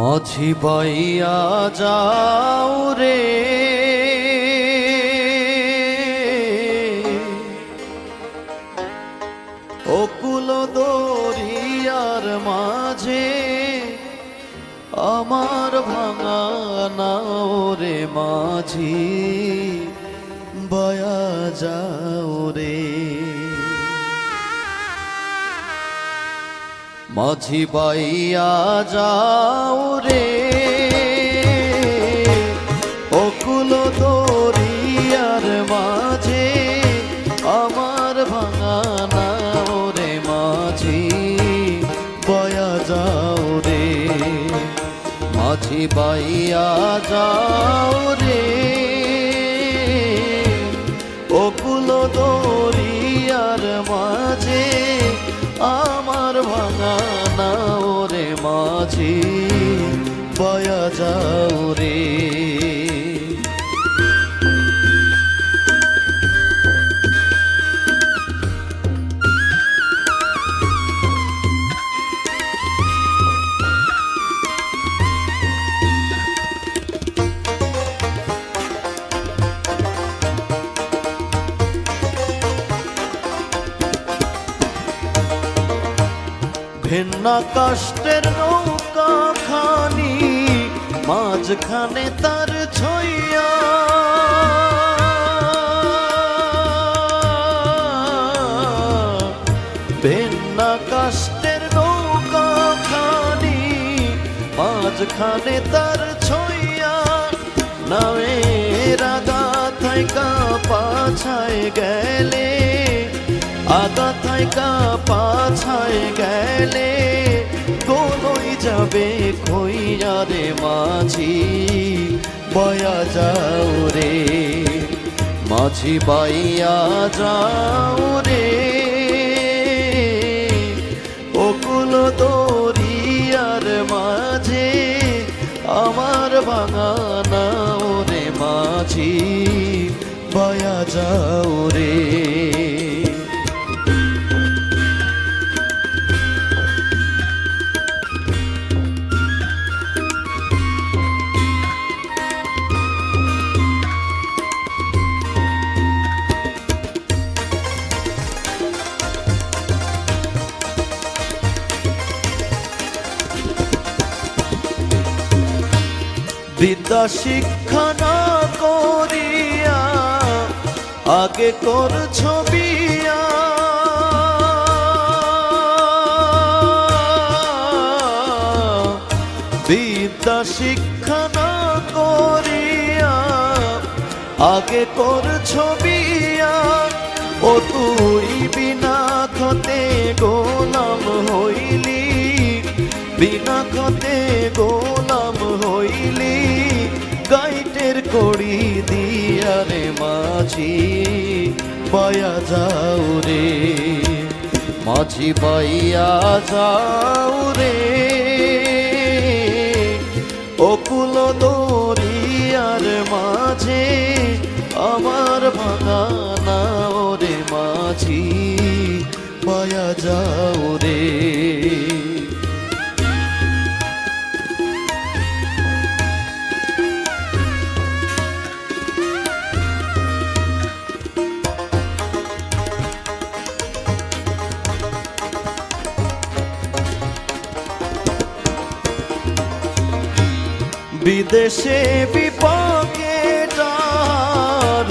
মাঝি বাইয়া যাও রে অকুল দরিয়ার মাঝে আমার ভাঙা নাও রে মাঝি বয়া যাও রে মাঝি বাইয়া যাও রে অকুল দরিয়ার মাঝে আমার ভাঙা নাও রে মাঝি বয়া যাও রে মাঝি বাইয়া যাও রে অকুল দরিয়ার মাঝে আমার ভাঙা নাও রে মাঝি বয়া যাও রে ভিন্না কাষ্টের নৌকা খানি মাঝখানে তার ছইয়া ভিন্না কাষ্টের নৌকা খানি মাঝখানে তার ছইয়া নামের আগাথায় পাছায় গেলে আগাথায় পাছায় গেলে কোনই যাবে কইয়া রে মাঝি বয়া যাও রে মাঝি বাইয়া যাও রে অকুল দরিয়ার মাঝে আমার ভাঙা নাও রে মাঝি বয়া যাও রে বিদ্যা শিক্ষা না করিয়া আগে করছ বিয়া বিদ্যা শিক্ষা না করিয়া আগে করছ বিয়া ও তুই বিনা খতে গোলাম হইলি বিনা খতে গোলাম হইলি গাইটের কড়ি দিয়া রে মাঝি বয়া যাও রে মাঝি বাইয়া যাও রে অকুল দরিয়ার মাঝে আমার ভাঙা নাও রে মাঝি বয়া যাও রে বিদেশে বিপাকে যার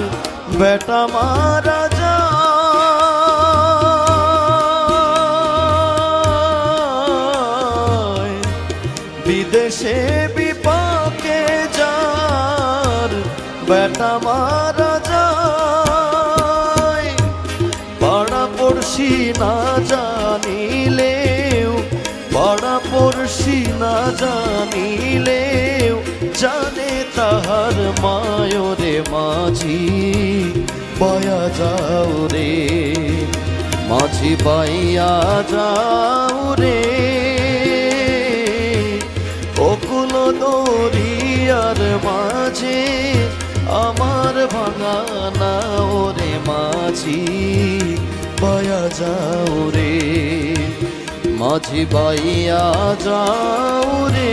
বেটা মারা যায় বিদেশে বিপাকে যার বেটা মারা যায় পাড়া পড়শি না জানিলেও পাড়া পড়শি না জানিলেও জানে তাহার মায়রে মাঝি বয়া যাও রে মাঝি বাইয়া যাও রে অকুল দরিয়ার মাঝে আমার ভাঙা নাও রে মাঝি বয়া যাও রে মাঝি বাইয়া যাও রে।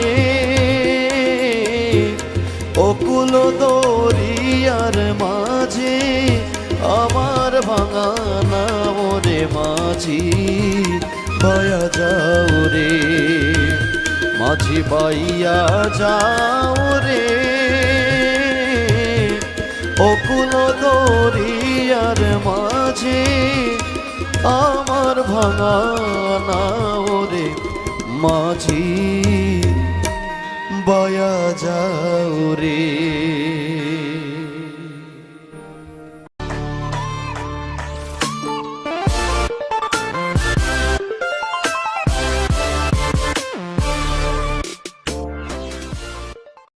অকুল দরিয়ার মাঝে আমার ভাঙা নাও রে মাঝি বয়া যাও রে মাঝি বাইয়া যাও রে অকুল দরিয়ার মাঝে আমার ভাঙা নাও রে মাঝি বয়া যাও রে।